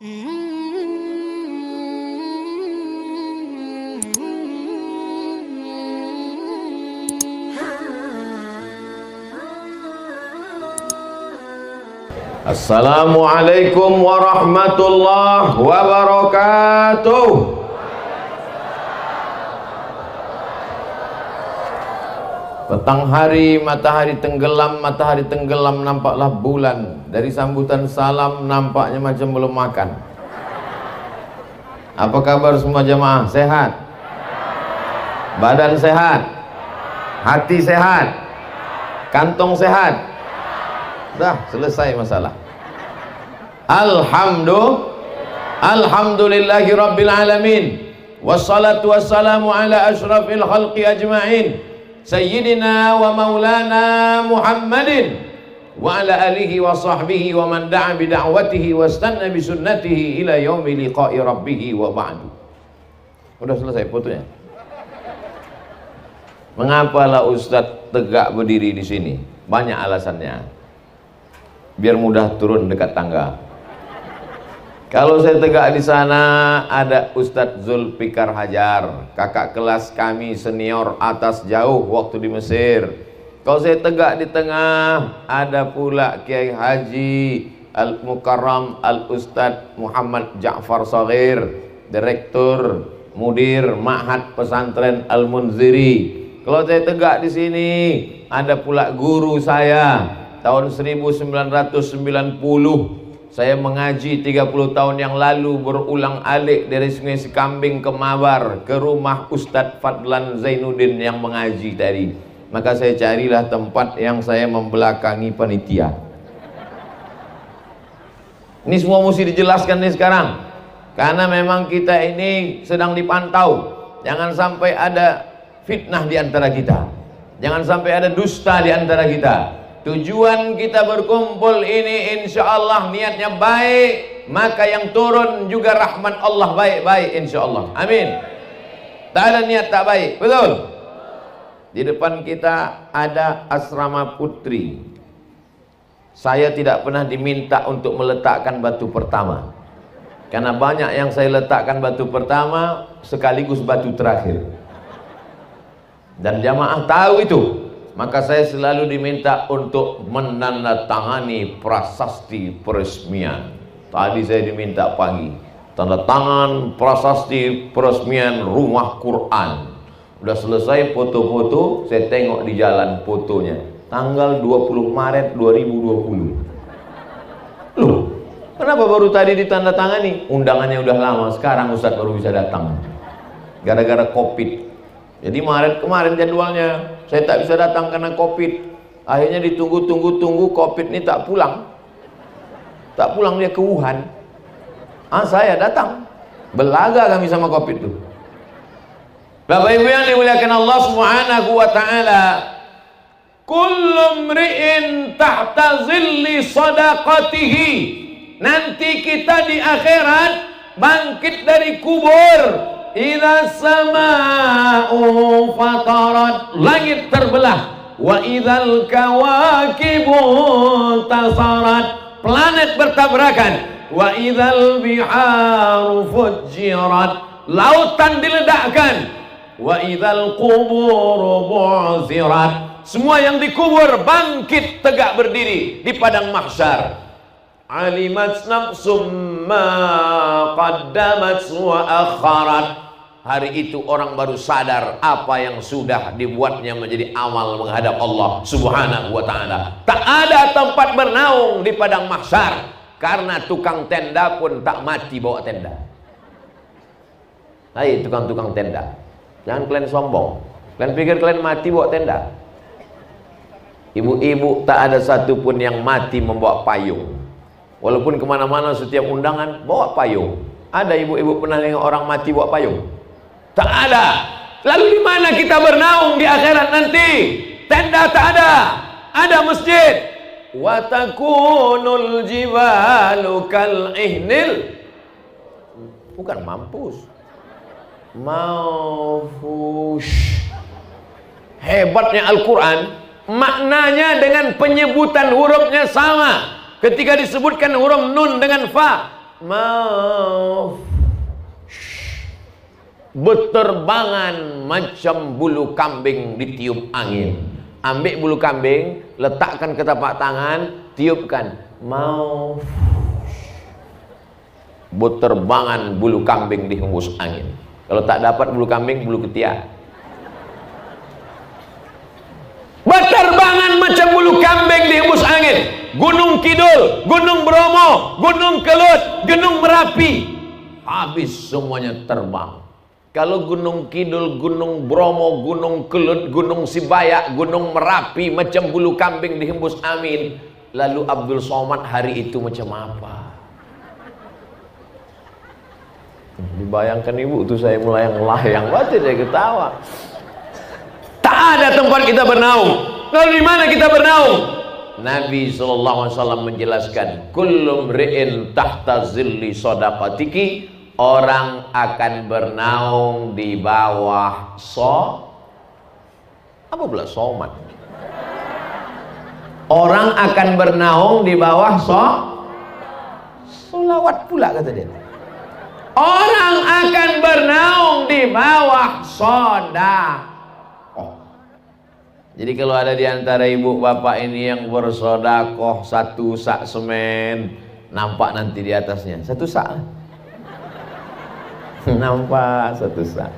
Assalamualaikum warahmatullahi wabarakatuh. Petang hari matahari tenggelam nampaklah bulan. Dari sambutan salam nampaknya macam belum makan. Apa kabar semua jemaah? Sehat? Badan sehat? Hati sehat? Kantong sehat? Dah selesai masalah. Alhamdulillahi rabbil alamin. Wassalatu wassalamu ala ashrafil khalqi ajma'in, sayyidina wa maulana Muhammadin wa ala alihi wa sahbihi wa man da'a bi da'watihi wa istanna bi sunnatihi ila yaumi liqa'i rabbih wa ba'du. Udah selesai fotonya. Mengapalah Ustadz tegak berdiri di sini? Banyak alasannya. Biar mudah turun dekat tangga. Kalau saya tegak di sana, ada Ustadz Zulfikar Hajar, kakak kelas kami senior atas jauh waktu di Mesir. Kalau saya tegak di tengah, ada pula Kiai Haji Al-Mukarram Al-Ustadz Muhammad Ja'far Shaghir, Direktur Mudir Ma'had Pesantren Al-Munziri. Kalau saya tegak di sini, ada pula guru saya. Tahun 1990 saya mengaji 30 tahun yang lalu, berulang alik dari Sungai Sikambing ke Mabar, ke rumah Ustadz Fadlan Zainuddin yang mengaji tadi. Maka saya carilah tempat yang saya membelakangi panitia. Ini semua mesti dijelaskan nih sekarang, karena memang kita ini sedang dipantau. Jangan sampai ada fitnah di antara kita, jangan sampai ada dusta di antara kita. Tujuan kita berkumpul ini insya Allah niatnya baik, maka yang turun juga rahmat Allah baik-baik insya Allah. Amin. Tak ada niat tak baik, betul? Di depan kita ada asrama putri. Saya tidak pernah diminta untuk meletakkan batu pertama, karena banyak yang saya letakkan batu pertama sekaligus batu terakhir, dan jamaah tahu itu. Maka saya selalu diminta untuk menandatangani prasasti peresmian. Tadi saya diminta pagi, tanda tangan prasasti peresmian rumah Quran. Udah selesai foto-foto, saya tengok di jalan fotonya, tanggal 20 Maret 2020. Loh, kenapa baru tadi ditandatangani? Undangannya udah lama, sekarang Ustadz baru bisa datang, gara-gara COVID. Jadi Maret kemarin jadwalnya, saya tak bisa datang karena COVID. Akhirnya ditunggu COVID ini tak pulang. Tak pulang, dia ke Wuhan. Saya datang. Belaga kami sama COVID itu. Bapak Ibu yang dimuliakan Allah Subhanahu wa taala, kullu mri'in tahta zilli sadaqatihi. Nanti kita di akhirat bangkit dari kubur. Idza sama'u fatarat, langit terbelah. Wa idzal kawakibu tasarat, planet bertabrakan. Wa idzal biharu fujirat, lautan diledakkan. Wa idzal quburu bu'zirat, semua yang dikubur bangkit tegak berdiri di padang mahsyar. Alimat nafsum ma qaddamat wa akharat, hari itu orang baru sadar apa yang sudah dibuatnya menjadi amal menghadap Allah Subhanahu wa ta'ala. Tak ada tempat bernaung di padang mahsyar, karena tukang tenda pun tak mati bawa tenda. Hai tukang-tukang tenda, jangan kalian sombong. Kalian pikir kalian mati bawa tenda? Ibu-ibu tak ada satupun yang mati membawa payung. Walaupun kemana-mana setiap undangan bawa payung. Ada ibu-ibu pernah lihat orang mati bawa payung? Tak ada. Lalu di mana kita bernaung di akhirat nanti? Tenda tak ada, ada masjid. Wa takunul jibalu kal ihnil, bukan mampus, maufush. Hebatnya Al-Quran, maknanya dengan penyebutan hurufnya sama. Ketika disebutkan huruf nun dengan fa, mau berterbangan macam bulu kambing ditiup angin. Ambil bulu kambing, letakkan ke tapak tangan, tiupkan. Mau berterbangan bulu kambing dihembus angin. Kalau tak dapat bulu kambing, bulu ketiak. Berterbangan macam bulu kambing dihembus angin. Gunung Kidul, Gunung Bromo, Gunung Kelut, Gunung Merapi, habis semuanya terbang. Kalau Gunung Kidul, Gunung Bromo, Gunung Kelut, Gunung Sibayak, Gunung Merapi macam bulu kambing dihembus angin, lalu Abdul Somad hari itu macam apa? Dibayangkan ibu tuh, saya melayang-layang, baca saya ketawa. Tak ada tempat kita bernaung. Lalu di mana kita bernaung? Nabi SAW menjelaskan, kullu mri'in tahta zilli shadaqatiki, orang akan bernaung di bawah apa pula somat? Orang akan bernaung di bawah solawat pula kata dia. Orang akan bernaung di bawah sedekah. Jadi kalau ada di antara ibu bapak ini yang bersedekah 1 sak semen, nampak nanti di atasnya 1 sak. Nampak 1 sak.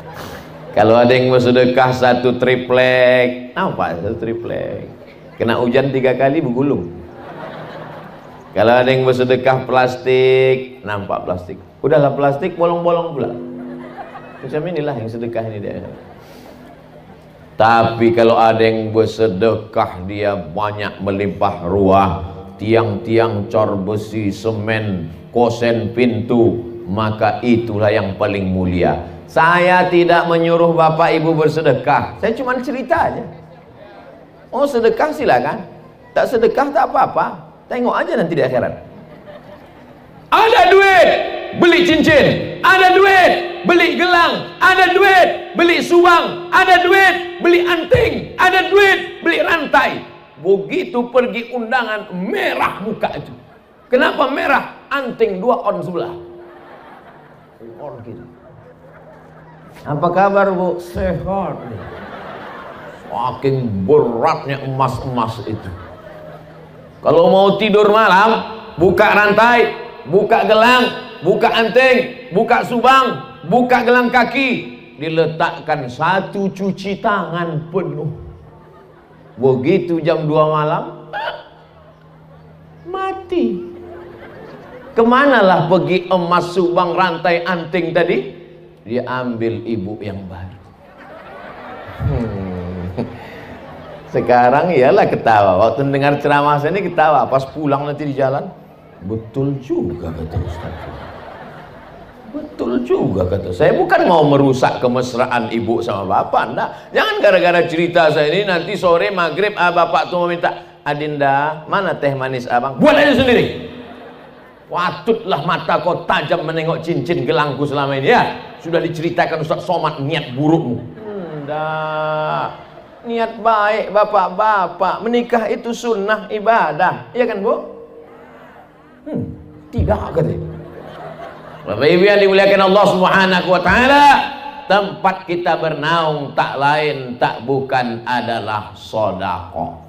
Kalau ada yang bersedekah 1 triplek, nampak 1 triplek. Kena hujan 3 kali bergulung. Kalau ada yang bersedekah plastik, nampak plastik. Udahlah plastik, bolong-bolong pula. Macam inilah yang sedekah ini dia. Tapi kalau ada yang bersedekah, dia banyak melimpah ruah, tiang-tiang cor besi, semen, kosen pintu, maka itulah yang paling mulia. Saya tidak menyuruh bapak ibu bersedekah, saya cuma cerita aja. Oh sedekah silakan, tak sedekah tak apa-apa, tengok aja nanti di akhirat. Ada duit beli cincin, ada duit beli gelang, ada duit beli subang, ada duit beli anting, ada duit beli rantai. Begitu pergi undangan, merah muka itu. Kenapa merah? Anting 2 on sebelah. On gitu. Apa kabar bu? Sehat nih. Saking beratnya emas-emas itu. Kalau mau tidur malam, buka rantai, buka gelang, buka anting, buka subang, buka gelang kaki, diletakkan 1 cuci tangan penuh. Begitu jam 2 malam, mati. Kemanalah pergi emas, subang, rantai, anting tadi? Dia ambil ibu yang baru. Sekarang ialah ketawa. Waktu dengar ceramah saya ini ketawa. Pas pulang nanti di jalan, betul juga kata Ustaz. Betul juga kata saya. Bukan mau merusak kemesraan ibu sama bapak, enggak. Jangan gara-gara cerita saya ini nanti sore maghrib bapak tuh meminta, Adinda, mana teh manis abang? Buat aja sendiri. Patutlah mata kau tajam menengok cincin gelangku selama ini ya. Sudah diceritakan Ustaz Somad niat burukmu. Enggak. Niat baik bapak-bapak, menikah itu sunnah ibadah, iya kan bu? Tidak katanya. Bapak ibu yang dimuliakan Allah Subhanahu wa ta'ala, tempat kita bernaung tak lain tak bukan adalah sedekah.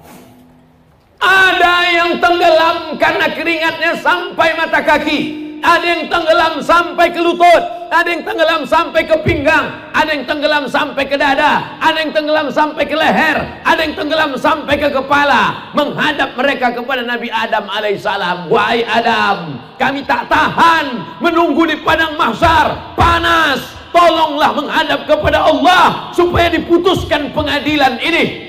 Ada yang tenggelam karena keringatnya sampai mata kaki, ada yang tenggelam sampai ke lutut, ada yang tenggelam sampai ke pinggang, ada yang tenggelam sampai ke dada, ada yang tenggelam sampai ke leher, ada yang tenggelam sampai ke kepala, menghadap mereka kepada Nabi Adam alaihissalam. Wahai Adam, kami tak tahan menunggu di padang mahsyar, panas, tolonglah menghadap kepada Allah supaya diputuskan pengadilan ini.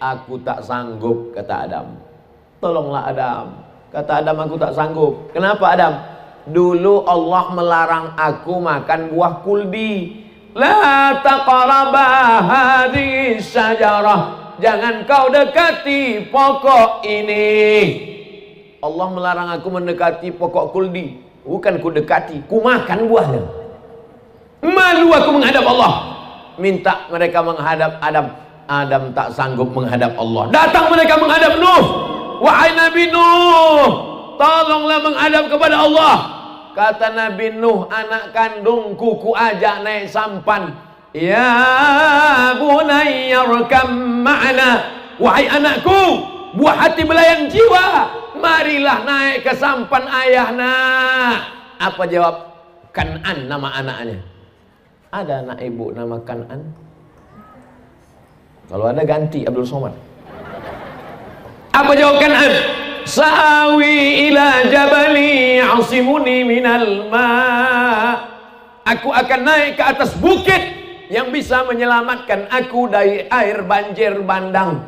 Aku tak sanggup, kata Adam. Tolonglah Adam. Kata Adam, aku tak sanggup. Kenapa Adam? Dulu Allah melarang aku makan buah kuldi. La taqraba hadhihi syajarah. Jangan kau dekati pokok ini. Allah melarang aku mendekati pokok kuldi. Bukan ku dekati, ku makan buahnya. Malu aku menghadap Allah. Minta mereka menghadap Adam. Adam tak sanggup menghadap Allah. Datang mereka menghadap Nuh. Wahai Nabi Nuh, tolonglah menghadap kepada Allah. Kata Nabi Nuh, anak kandungku ku ajak naik sampan. Ya bunayyarkam ma'ana, wahai anakku, buah hati belayan jiwa, marilah naik ke sampan ayahna. Apa jawab Kan'an nama anaknya? Ada anak ibu nama Kan'an? Kalau ada ganti Abdul Somad. Apa jawab Kan'an? Sa'awi ila jabali asimuni minal ma. Aku akan naik ke atas bukit yang bisa menyelamatkan aku dari air banjir bandang.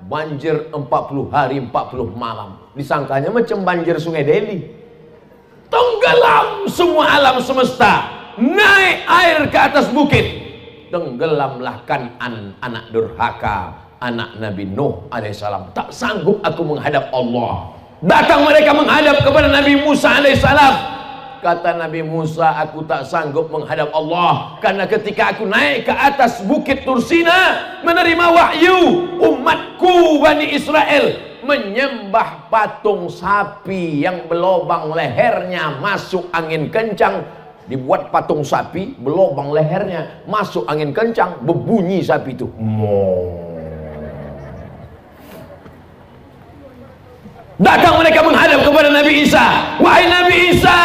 Banjir 40 hari 40 malam. Disangkanya macam banjir Sungai Deli. Tenggelam semua alam semesta. Naik air ke atas bukit. Tenggelamlah Kan'an, anak durhaka, anak Nabi Nuh alaihissalam. Tak sanggup aku menghadap Allah. Datang mereka menghadap kepada Nabi Musa alaihissalam. Kata Nabi Musa, aku tak sanggup menghadap Allah, karena ketika aku naik ke atas bukit Tursina menerima wahyu, umatku Bani Israel menyembah patung sapi yang berlobang lehernya, masuk angin kencang. Dibuat patung sapi, berlobang lehernya, masuk angin kencang, berbunyi sapi itu. Datang mereka menghadap kepada Nabi Isa. Wahai Nabi Isa,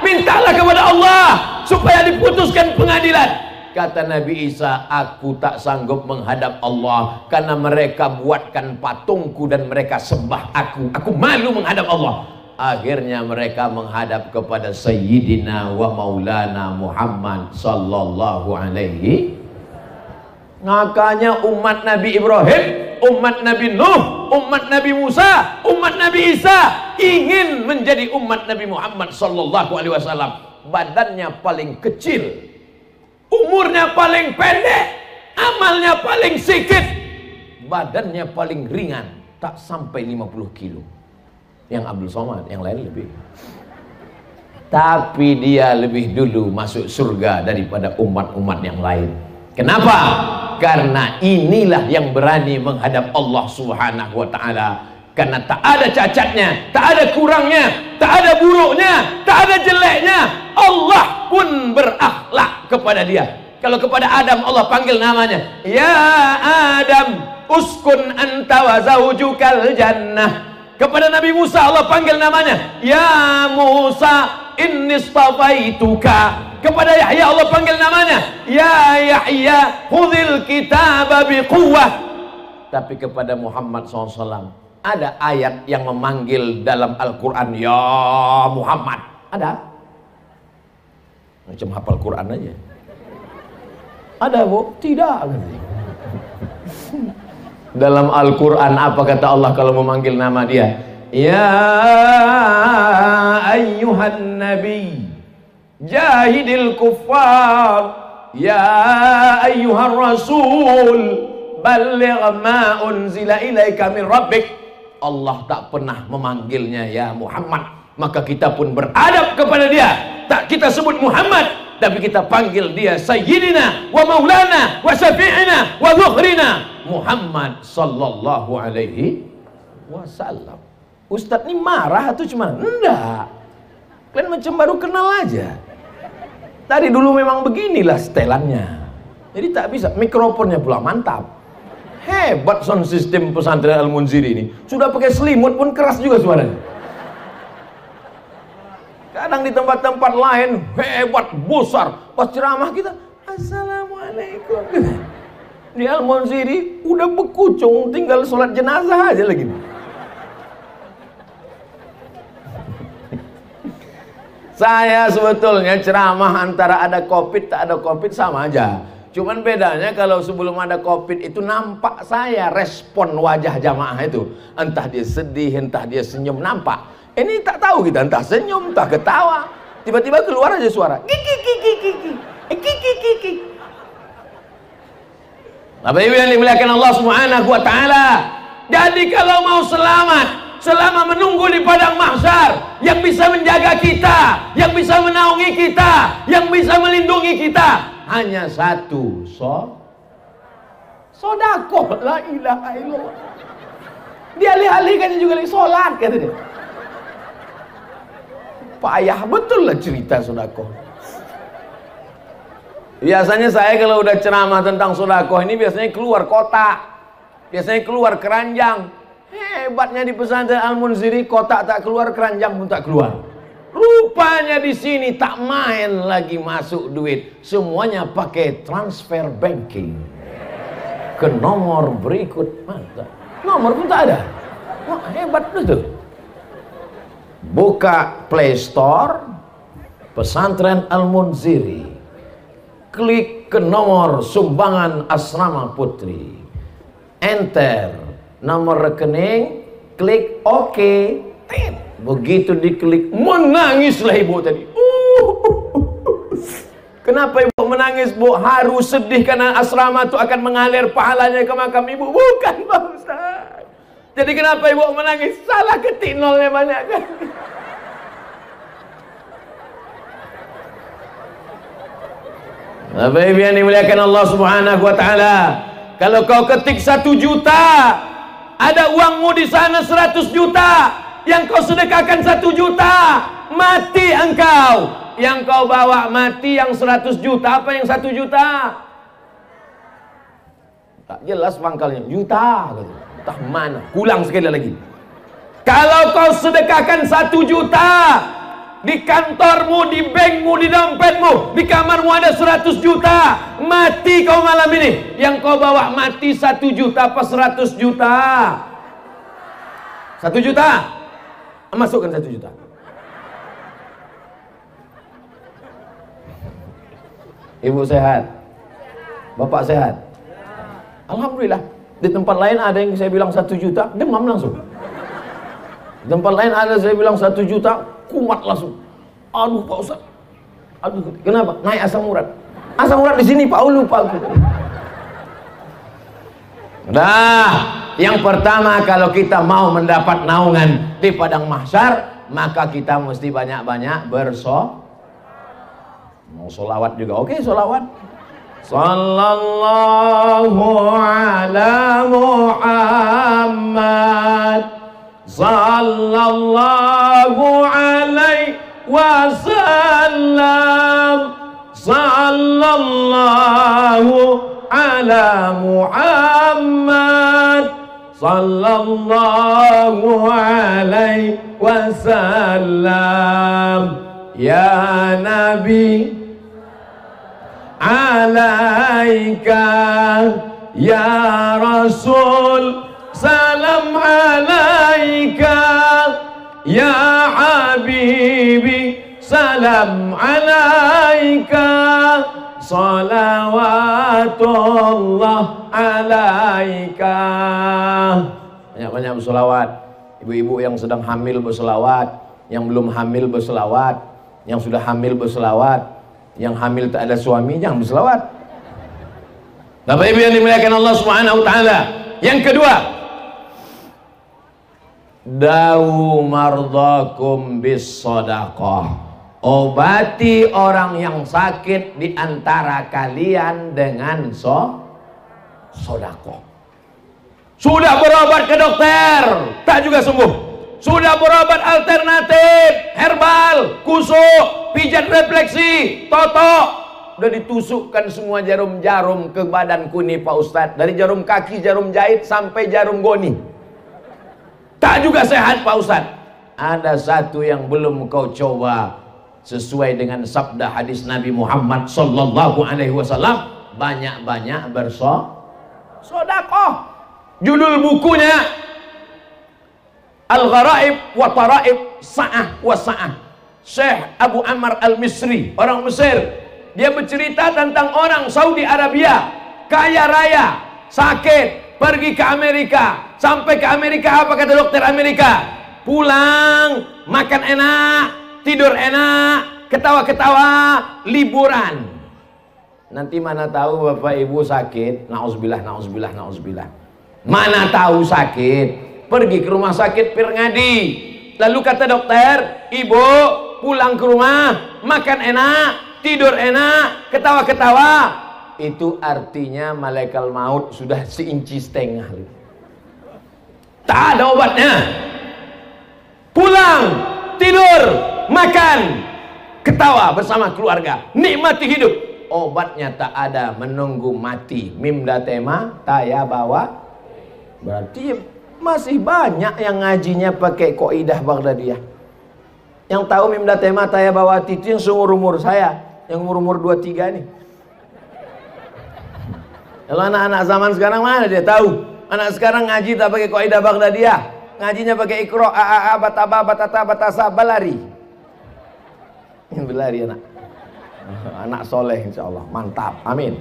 mintalah kepada Allah supaya diputuskan pengadilan. Kata Nabi Isa, aku tak sanggup menghadap Allah karena mereka buatkan patungku dan mereka sembah aku. Aku malu menghadap Allah. Akhirnya mereka menghadap kepada Sayyidina wa Maulana Muhammad sallallahu alaihi. Makanya umat Nabi Ibrahim, umat Nabi Nuh, umat Nabi Musa, umat Nabi Isa ingin menjadi umat Nabi Muhammad sallallahu alaihi wasallam. Badannya paling kecil, umurnya paling pendek, amalnya paling sedikit, badannya paling ringan, tak sampai 50 kilo. Yang Abdul Somad, yang lain lebih. Tapi dia lebih dulu masuk surga daripada umat-umat yang lain. Kenapa? Karena inilah yang berani menghadap Allah Subhanahu wa ta'ala. Karena tak ada cacatnya, tak ada kurangnya, tak ada buruknya, tak ada jeleknya. Allah pun berakhlak kepada dia. Kalau kepada Adam Allah panggil namanya, ya Adam uskun anta wa zaujukal jannah. Kepada Nabi Musa Allah panggil namanya, ya Musa inni istafaituka. Kepada Yahya Allah panggil namanya, ya Yahya khudhil kitaba biquwwah. Tapi kepada Muhammad SAW ada ayat yang memanggil dalam Al-Quran, ya Muhammad. Ada? Macam hafal Quran aja. Ada bu? Tidak. Dalam Al-Quran apa kata Allah kalau memanggil nama dia? Ya ayyuhan nabi jahidil kuffar, ya ayyuhan rasul balligh ma unzila ilaika min rabbik. Allah tak pernah memanggilnya ya Muhammad, maka kita pun beradab kepada dia. Tak kita sebut Muhammad, tapi kita panggil dia Sayyidina wa Maulana wa Syafi'ina wa Zuhrina Muhammad sallallahu alaihi wasallam. Ustadz ini marah atau cuma? Enggak. Kalian macam baru kenal aja. Tadi dulu memang beginilah setelannya. Jadi tak bisa, mikrofonnya pula mantap. Hebat sound system pesantren Al-Munziri ini. Sudah pakai selimut pun keras juga suaranya. Kadang di tempat-tempat lain hebat, besar. Pas ceramah kita, assalamualaikum. Di Al-Munziri udah bekucung, tinggal sholat jenazah aja lagi. Saya sebetulnya ceramah antara ada covid tak ada covid sama aja. Cuman bedanya kalau sebelum ada covid itu nampak saya respon wajah jamaah itu. Entah dia sedih, entah dia senyum, nampak. Ini tak tahu kita, entah senyum, entah ketawa. Tiba-tiba keluar aja suara. Kiki kiki kiki. Kiki kiki. Bapak Ibu yang dimuliakan Allah Subhanahu wa taala. Jadi kalau mau selamat selama menunggu di padang mahsyar, yang bisa menjaga kita, yang bisa menaungi kita, yang bisa melindungi kita hanya satu, sodakoh, la ilaha illallah. Dia alih-alihkan juga lagi sholat, kata dia. payah betul lah cerita sedekah. Biasanya saya kalau udah ceramah tentang sedekah ini biasanya keluar kotak, biasanya keluar keranjang. Hebatnya di pesantren Al-Munziri, kotak tak keluar, keranjang pun tak keluar. Rupanya di sini tak main lagi masuk duit, semuanya pakai transfer banking ke nomor berikut. Mantap. Nomor pun tak ada. Wah, hebat betul. Buka Play Store Pesantren Al-Munziri, klik ke nomor sumbangan asrama putri, enter nomor rekening, klik OK. Begitu diklik, menangislah ibu tadi. Kenapa ibu menangis, Bu? Harus sedih karena asrama itu akan mengalir pahalanya ke makam ibu. Bukan, Pak Ustaz. Jadi kenapa ibu menangis? Salah ketik nolnya banyak kan. Bapak Ibu yang dimuliakan Allah Subhanahu wa taala, kalau kau ketik 1 juta, ada uangmu di sana 100 juta, yang kau sedekahkan 1 juta, mati engkau. Yang kau bawa mati yang 100 juta, apa yang 1 juta? Tak jelas pangkalnya, juta. Entah mana, ulang sekali lagi. Kalau kau sedekahkan 1 juta, di kantormu, di bankmu, di dompetmu, di kamarmu ada 100 juta, mati kau malam ini. Yang kau bawa mati 1 juta apa 100 juta? 1 juta. Masukkan 1 juta. Ibu sehat? Bapak sehat? Alhamdulillah. Di tempat lain ada yang saya bilang 1 juta, demam langsung. Di tempat lain ada saya bilang 1 juta, kumat langsung. Aduh Pak Ustaz. Aduh, kenapa? Naik asam urat. Asam urat di sini Pak, lupa aku. Nah, yang pertama kalau kita mau mendapat naungan di padang mahsyar, maka kita mesti banyak-banyak mau sholawat juga. Oke, sholawat. Sallallahu ala Muhammad, sallallahu alaihi wasallam, sallallahu ala Muhammad, sallallahu alaihi wasallam. Ya Nabi alaika, ya Rasul salam alaika, ya Habibi salam alaika, salawatullah alaika. Banyak-banyak bersolawat. Ibu-ibu yang sedang hamil bersolawat, yang belum hamil bersolawat, yang sudah hamil bersolawat, yang hamil tak ada suami jangan berselawat. Bapak Ibu yang dimuliakan Allah Subhanahu wa taala. Yang kedua, dawu mardakum bis shadaqah. Obati orang yang sakit di antara kalian dengan sedekah. Sudah berobat ke dokter, tak juga sembuh. Sudah berobat alternatif, herbal, kusuk, pijat refleksi, totok, udah ditusukkan semua jarum-jarum ke badanku nih Pak Ustadz, dari jarum kaki, jarum jahit sampai jarum goni, tak juga sehat Pak Ustadz. Ada satu yang belum kau coba, sesuai dengan sabda hadis Nabi Muhammad sallallahu alaihi wasallam, banyak-banyak bersedekah. Judul bukunya Al-Gharaib wa Taraib Sa'ah wa Sa'ah. Syekh Abu Ammar Al-Misri, orang Mesir. Dia bercerita tentang orang Saudi Arabia, kaya raya, sakit, pergi ke Amerika. Sampai ke Amerika, apa kata dokter Amerika? Pulang, makan enak, tidur enak, ketawa-ketawa, liburan. Nanti mana tahu Bapak Ibu sakit, na'udzubillah, na'udzubillah, na'udzubillah. Mana tahu sakit, pergi ke rumah sakit Pirngadi, lalu kata dokter, ibu pulang ke rumah, makan enak, tidur enak, ketawa-ketawa, itu artinya malaikat maut sudah 1,5 inci. Tak ada obatnya. Pulang, tidur, makan, ketawa bersama keluarga, nikmati hidup. Obatnya tak ada, menunggu mati. Mimda tema taya bawa. Berarti masih banyak yang ngajinya pakai kaidah Baghdadiyah. Yang tahu Mimda tema taya bawati itu yang seumur-umur saya, yang umur-umur 23 nih. Kalau anak-anak zaman sekarang mana dia tahu? Anak sekarang ngaji tak pakai kaidah Baghdadiyah. Ngajinya pakai Iqra, a bataba batata batasa balari. Belari anak. Anak soleh insyaallah, mantap. Amin.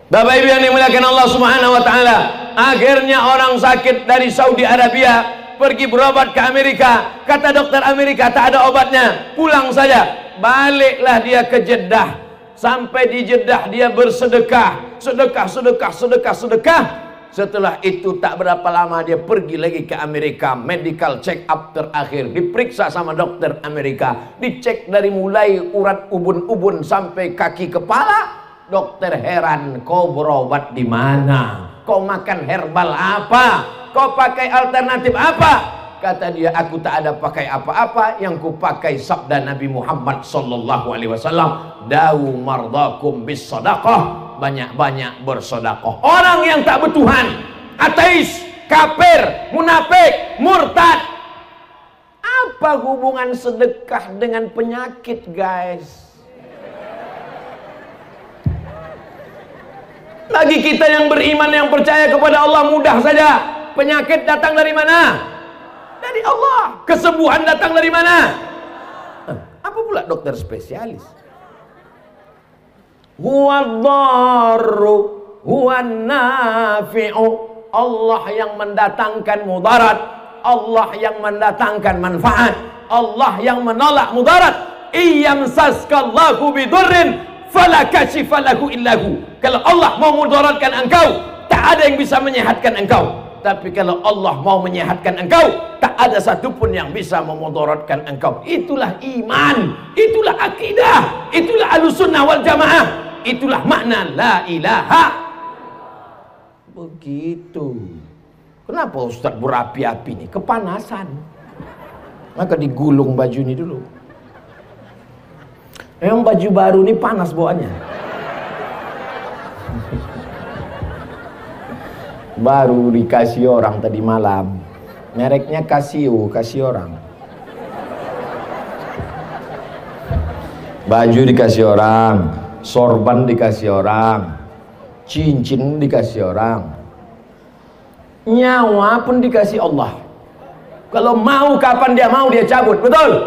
Bapak Ibu yang dimuliakan Allah Subhanahu wa taala, akhirnya orang sakit dari Saudi Arabia pergi berobat ke Amerika. Kata dokter Amerika tak ada obatnya, pulang saja. Baliklah dia ke Jeddah. Sampai di Jeddah dia bersedekah, sedekah. Setelah itu tak berapa lama dia pergi lagi ke Amerika, medical check up terakhir, diperiksa sama dokter Amerika, dicek dari mulai urat ubun-ubun sampai kaki kepala. Dokter heran, kau berobat di mana? Kau makan herbal apa? Kau pakai alternatif apa? Kata dia, aku tak ada pakai apa-apa, yang ku pakai sabda Nabi Muhammad sallallahu alaihi wasallam, dawu mardakum bis sadaqah, banyak-banyak bersedekah. Orang yang tak bertuhan, ateis, kafir, munafik, murtad. Apa hubungan sedekah dengan penyakit, guys? Bagi kita yang beriman, yang percaya kepada Allah, mudah saja. Penyakit datang dari mana? Dari Allah. Kesembuhan datang dari mana? Apa pula dokter spesialis? Huwadh-dharru huwan-nafi'u. Allah yang mendatangkan mudarat, Allah yang mendatangkan manfaat, Allah yang menolak mudarat. Iyamsaskallahu bidurrin fala kashifa lahu illahu. Kalau Allah mau mudaratkan engkau, tak ada yang bisa menyehatkan engkau. Tapi kalau Allah mau menyehatkan engkau, tak ada satupun yang bisa memudaratkan engkau. Itulah iman, itulah akidah, itulah Ahlussunnah wal Jamaah, itulah makna la ilaha. Begitu. Kenapa Ustaz berapi-api nih? Kepanasan. Maka digulung baju ini dulu. Memang baju baru ini panas bawaannya. Baru dikasih orang tadi malam. Mereknya Casio, kasih orang. Baju dikasih orang, sorban dikasih orang, cincin dikasih orang, nyawa pun dikasih Allah. Kalau mau kapan dia mau dia cabut, betul?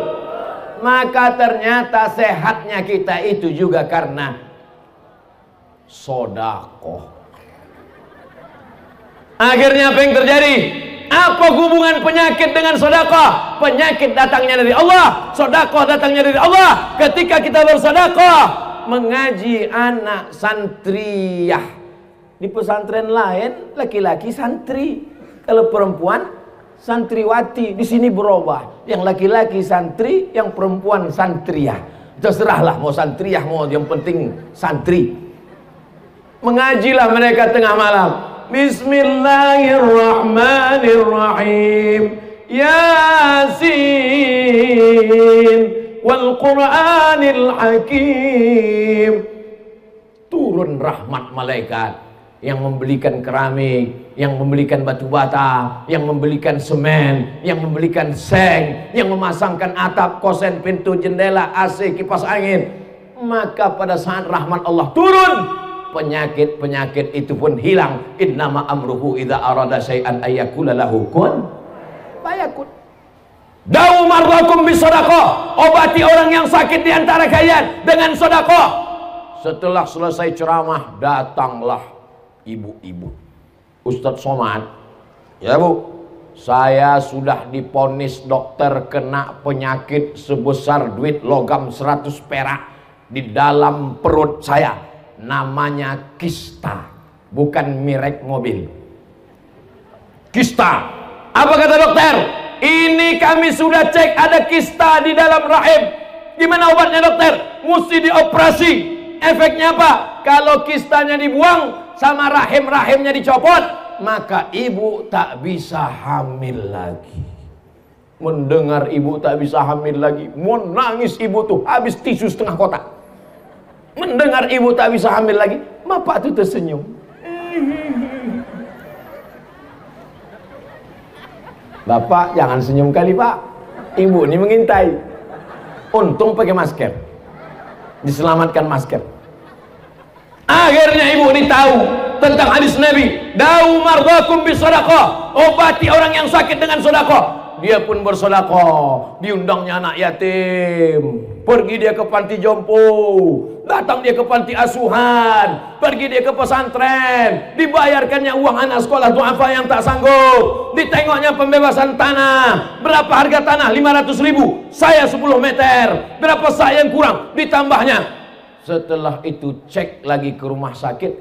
Maka ternyata sehatnya kita itu juga karena sedekah. Akhirnya apa yang terjadi? Apa hubungan penyakit dengan sedekah? Penyakit datangnya dari Allah, sedekah datangnya dari Allah. Ketika kita bersedekah, mengaji anak santriyah. Di pesantren lain laki-laki santri, kalau perempuan santriwati. Di sini berubah, yang laki-laki santri, yang perempuan santriyah. Terserahlah mau santriyah mau, yang penting santri. Mengajilah mereka tengah malam. Bismillahirrahmanirrahim. Yasin wal Qur'anil Hakim. Turun rahmat malaikat yang membelikan keramik, yang membelikan batu bata, yang membelikan semen, yang membelikan seng, yang memasangkan atap, kosen, pintu, jendela, AC, kipas angin. Maka pada saat rahmat Allah turun, penyakit-penyakit itu pun hilang. Innama amruhu idza arada syai'an ayyakula lahu kun fayakun. Dawu mardakum bisadaqah. Obati orang yang sakit di antara kalian dengan sedekah. Setelah selesai ceramah, datanglah ibu-ibu. Ustadz Somad, ya Bu, saya sudah diponis dokter kena penyakit sebesar duit logam 100 perak di dalam perut saya. Namanya kista, bukan merek mobil. Kista. Apa kata dokter? Ini kami sudah cek ada kista di dalam rahim. Gimana obatnya dokter? Mesti dioperasi. Efeknya apa? Kalau kistanya dibuang sama rahimnya dicopot, maka ibu tak bisa hamil lagi. Mendengar ibu tak bisa hamil lagi, mau nangis ibu tuh habis tisu setengah kotak. Mendengar ibu tak bisa hamil lagi, bapak tuh tersenyum. Bapak jangan senyum kali pak, ibu ini mengintai. Untung pakai masker, diselamatkan masker. Akhirnya ibu ini tahu tentang hadis Nabi, da'u mardakum bisadaqah, obati orang yang sakit dengan sedekah. Dia pun bersedekah, diundangnya anak yatim, pergi dia ke panti jompo, datang dia ke panti asuhan, pergi dia ke pesantren, dibayarkannya uang anak sekolah duafa yang tak sanggup, ditengoknya pembebasan tanah. Berapa harga tanah? 500.000, saya 10 meter, berapa saya yang kurang, ditambahnya. Setelah itu cek lagi ke rumah sakit,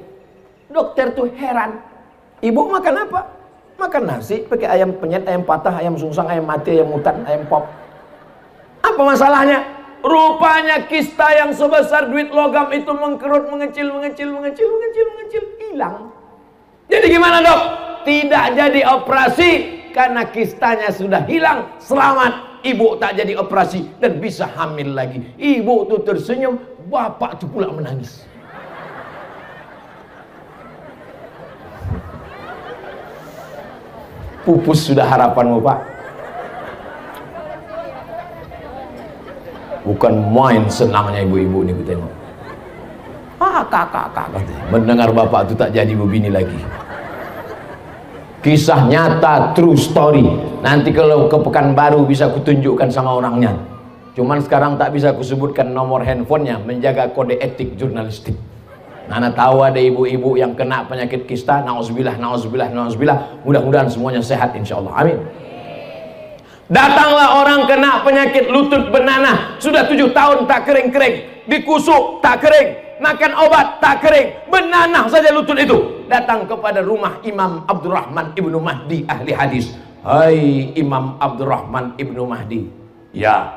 dokter tuh heran, ibu makan apa? Makan nasi pakai ayam penyet, ayam patah, ayam sungsang, ayam mati, ayam hutan, ayam pop. Apa masalahnya? Rupanya kista yang sebesar duit logam itu mengkerut, mengecil, hilang. Jadi gimana dok? Tidak jadi operasi karena kistanya sudah hilang. Selamat, ibu tak jadi operasi dan bisa hamil lagi. Ibu tuh tersenyum, bapak tuh pula menangis. Pupus sudah harapanmu pak. Bukan main senangnya ibu-ibu ini ku tengok. Kakak katanya. Mendengar bapak itu tak jadi begini lagi. Kisah nyata, true story. Nanti kalau ke Pekanbaru bisa kutunjukkan sama orangnya. Cuman sekarang tak bisa kusebutkan nomor handphonenya, menjaga kode etik jurnalistik. Nana tahu ada ibu-ibu yang kena penyakit kista, nauzubillah. Mudah-mudahan semuanya sehat insyaallah. Amin. Datanglah orang kena penyakit lutut benanah, sudah 7 tahun tak kering-kering, dikusuk tak kering, makan obat tak kering, benanah saja lutut itu. Datang kepada rumah Imam Abdurrahman Ibnu Mahdi ahli hadis. Hai Imam Abdurrahman Ibnu Mahdi, ya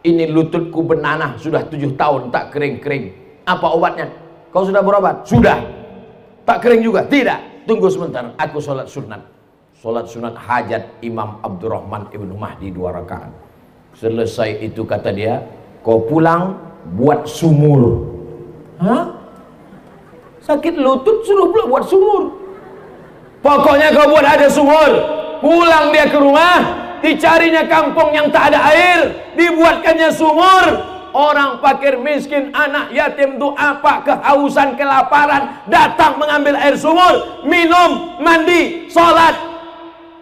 ini lututku benanah sudah 7 tahun tak kering-kering. Apa obatnya? Kau sudah berobat? Sudah. Tak kering juga? Tidak. Tunggu sebentar, aku sholat sunat. Sholat sunat hajat Imam Abdurrahman Ibnu Mahdi 2 rakaat. Selesai itu kata dia, kau pulang buat sumur. Hah? Sakit lutut suruh pula buat sumur. Pokoknya kau buat ada sumur. Pulang dia ke rumah, dicarinya kampung yang tak ada air, dibuatkannya sumur. Orang fakir miskin, anak yatim tuh apa kehausan, kelaparan, datang mengambil air sumur, minum, mandi, sholat.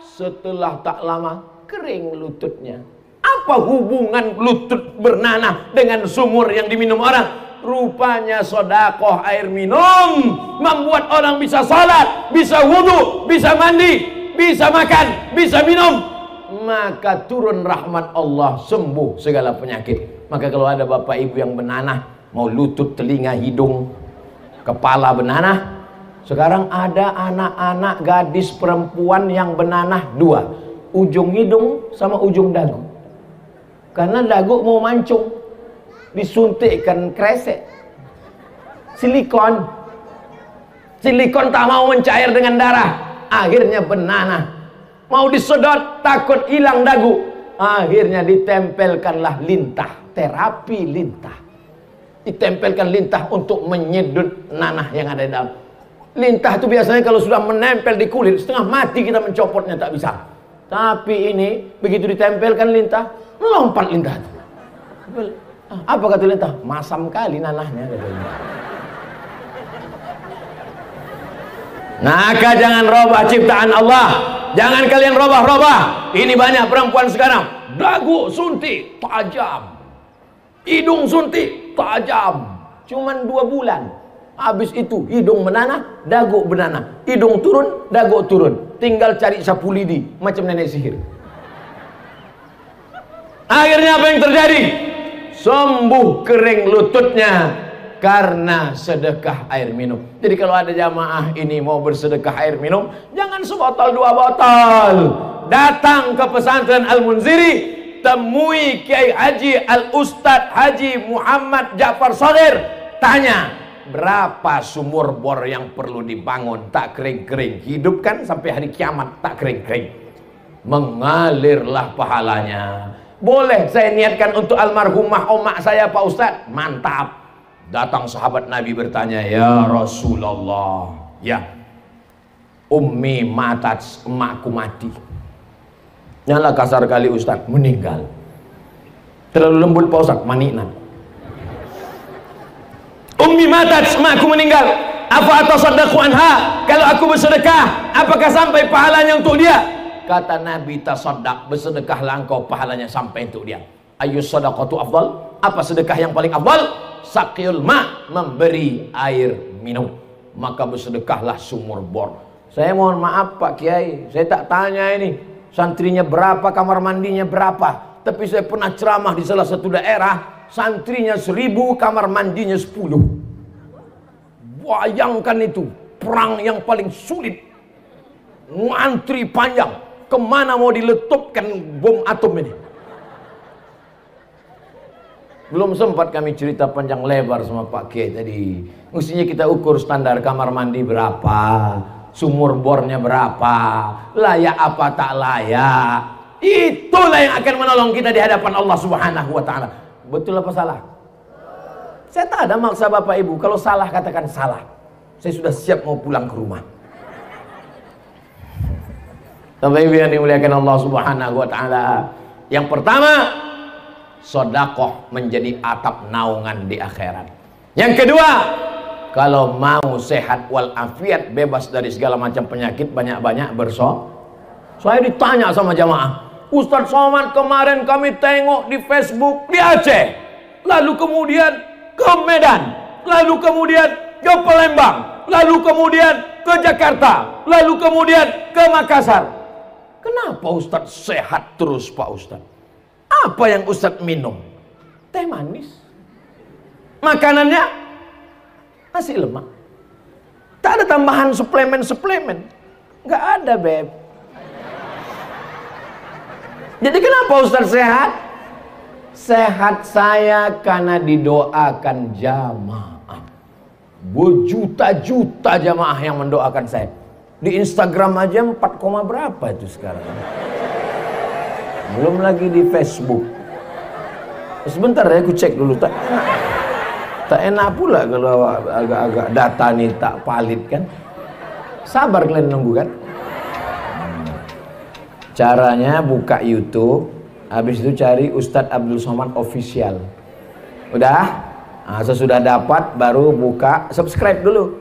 Setelah tak lama kering lututnya. Apa hubungan lutut bernanah dengan sumur yang diminum orang? Rupanya sodakoh air minum membuat orang bisa sholat, bisa wudhu, bisa mandi, bisa makan, bisa minum. Maka turun rahmat Allah, sembuh segala penyakit. Maka kalau ada bapak ibu yang benanah, mau lutut, telinga, hidung, kepala benanah. Sekarang ada anak-anak gadis perempuan yang benanah 2, ujung hidung sama ujung dagu. Karena dagu mau mancung, disuntikkan kresek silikon. Silikon tak mau mencair dengan darah, akhirnya benanah. Mau disedot takut hilang dagu, akhirnya ditempelkanlah lintah. Terapi lintah, ditempelkan lintah untuk menyedot nanah yang ada di dalam. Lintah itu biasanya kalau sudah menempel di kulit, setengah mati kita mencopotnya tak bisa. Tapi ini begitu ditempelkan lintah, melompat lintah itu. Apa kata lintah? Masam kali nanahnya. Maka jangan robah ciptaan Allah. Jangan kalian robah-robah. Ini banyak perempuan sekarang, dagu suntik tajam, hidung suntik tajam, cuman 2 bulan. Habis itu hidung benanah, dagu benanah, hidung turun, dagu turun. Tinggal cari sapu lidi macam nenek sihir. Akhirnya apa yang terjadi? Sembuh kering lututnya karena sedekah air minum. Jadi kalau ada jamaah ini mau bersedekah air minum, jangan sebotol 2 botol. Datang ke pesantren Al-Munziri, temui Kiai Haji Al-Ustadz Haji Muhammad Ja'far Shagir, tanya berapa sumur bor yang perlu dibangun tak kering-kering, hidupkan sampai hari kiamat tak kering-kering. mengalirlah pahalanya. Boleh saya niatkan untuk almarhumah omak saya Pak Ustadz? Mantap. Datang sahabat Nabi bertanya, ya Rasulullah, ya ummi matat, emakku mati. Nyala kasar kali Ustadz, meninggal. Terlalu lembut Pak Ustadz, maninan. Ummi matat, emakku meninggal. Apa atasaddaqu anha? Kalau aku bersedekah, apakah sampai pahalanya untuk dia? Kata Nabi, tasaddaq, bersedekahlah engkau, pahalanya sampai untuk dia. Ayyus sadaqatu afdal? Apa sedekah yang paling afdal? Saqiyul ma, memberi air minum. Maka bersedekahlah sumur bor. Saya mohon maaf Pak Kiai, saya tak tanya ini santrinya berapa, kamar mandinya berapa. Tapi saya pernah ceramah di salah satu daerah, santrinya 1000, kamar mandinya 10. Bayangkan itu, perang yang paling sulit. Antri panjang. Kemana mau diletupkan bom atom ini? Belum sempat kami cerita panjang lebar sama Pak Kiai tadi. Mestinya kita ukur standar kamar mandi berapa, sumur bornya berapa, layak apa tak layak. Itulah yang akan menolong kita di hadapan Allah Subhanahu wa Ta'ala. Betul apa salah? Saya tak ada maksa Bapak Ibu. Kalau salah katakan salah. Saya sudah siap mau pulang ke rumah. Bapak Ibu yang dimuliakan Allah Subhanahu wa Ta'ala, yang pertama, sedekah menjadi atap naungan di akhirat. Yang kedua, kalau mau sehat walafiat, bebas dari segala macam penyakit, banyak-banyak bersolat. Saya ditanya sama jamaah, Ustadz Somad, kemarin kami tengok di Facebook di Aceh, lalu kemudian ke Medan, lalu kemudian ke Palembang, lalu kemudian ke Jakarta, lalu kemudian ke Makassar. Kenapa Ustadz sehat terus Pak Ustadz? Apa yang Ustadz minum? Teh manis. Makanannya nasi lemak. Tak ada tambahan suplemen-suplemen. Nggak ada Beb. Jadi kenapa Ustadz sehat? Sehat saya karena didoakan jamaah. Berjuta-juta jamaah yang mendoakan saya. Di Instagram aja 4, berapa itu sekarang. Belum lagi di Facebook. Sebentar ya, aku cek dulu. Tak enak pula kalau agak-agak data nih tak valid kan. Sabar kalian nunggu kan. Caranya buka YouTube, habis itu cari Ustadz Abdul Somad Official. Udah? Nah, sesudah dapat baru buka subscribe dulu.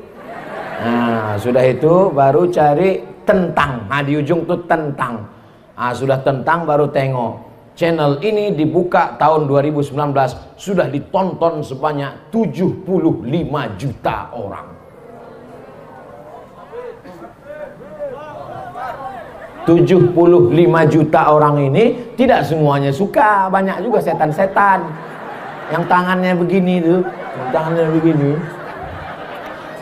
Nah, sudah itu baru cari tentang. Nah, di ujung tuh tentang. Nah, sudah tentang baru tengok. Channel ini dibuka tahun 2019, sudah ditonton sebanyak 75 juta orang. 75 juta orang ini tidak semuanya suka, banyak juga setan-setan yang tangannya begini tuh, tangannya begini.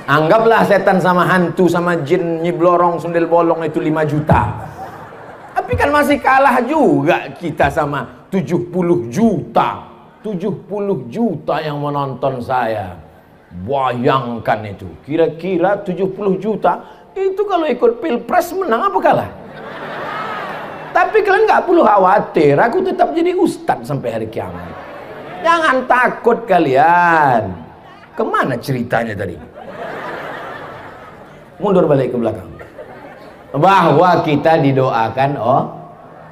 Anggaplah setan sama hantu sama jin nyiblorong sundel bolong itu 5 juta. Tapi kan masih kalah juga kita sama 70 juta. 70 juta yang menonton saya. Bayangkan itu. Kira-kira 70 juta itu kalau ikut pilpres menang apa kalah? Tapi kalian nggak perlu khawatir. Aku tetap jadi ustadz sampai hari kiamat. Jangan takut kalian. Kemana ceritanya tadi? Mundur balik ke belakang. Bahwa kita didoakan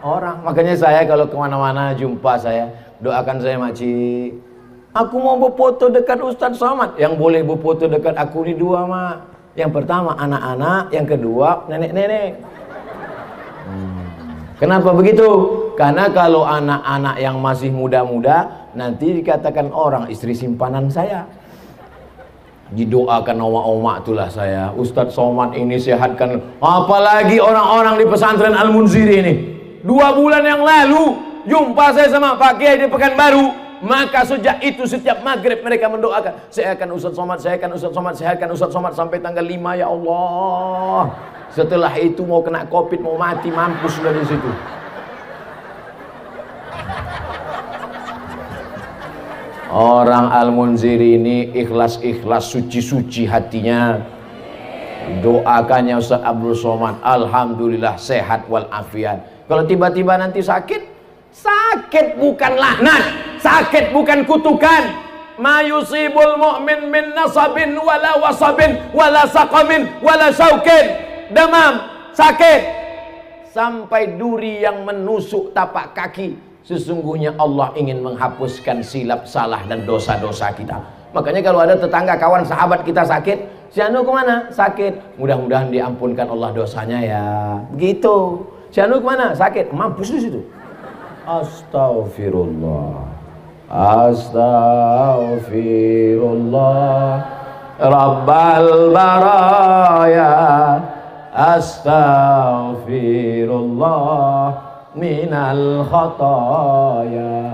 orang. Makanya saya kalau kemana-mana jumpa saya, doakan saya makcik. Aku mau berfoto dekat Ustadz Somad. Yang boleh berfoto dekat aku ini 2 mak. Yang pertama anak-anak, yang kedua nenek-nenek. Kenapa begitu? Karena kalau anak-anak yang masih muda-muda nanti dikatakan orang istri simpanan saya. Didoakan oma-oma itulah saya. Ustadz Somad ini sehatkan. Apalagi orang-orang di pesantren Al-Munziri ini. 2 bulan yang lalu jumpa saya sama Pak Kiai di Pekanbaru. Maka sejak itu setiap maghrib mereka mendoakan, saya akan Ustadz Somad, saya akan Ustadz Somad, saya akan Ustadz Somad sampai tanggal 5 ya Allah. Setelah itu mau kena COVID, mau mati, mampus sudah di situ. Orang Al-Munziri ini ikhlas-ikhlas, suci-suci hatinya. Doakannya Ustaz Abdul Somad, alhamdulillah sehat walafiat. Kalau tiba-tiba nanti sakit, sakit bukan laknat, sakit bukan kutukan. Ma yusibul mu'min min nasabin wala wasabin wala saqamin wala syaukin. Demam, sakit, sampai duri yang menusuk tapak kaki. Sesungguhnya Allah ingin menghapuskan silap salah dan dosa-dosa kita. Makanya kalau ada tetangga, kawan, sahabat kita sakit, si Anu kemana? Sakit. Mudah-mudahan diampunkan Allah dosanya ya. Begitu. Si Anu kemana? Sakit. Mampus di situ. Astaghfirullah. Astaghfirullah. Rabbal baraya. Astaghfirullah minal khataya.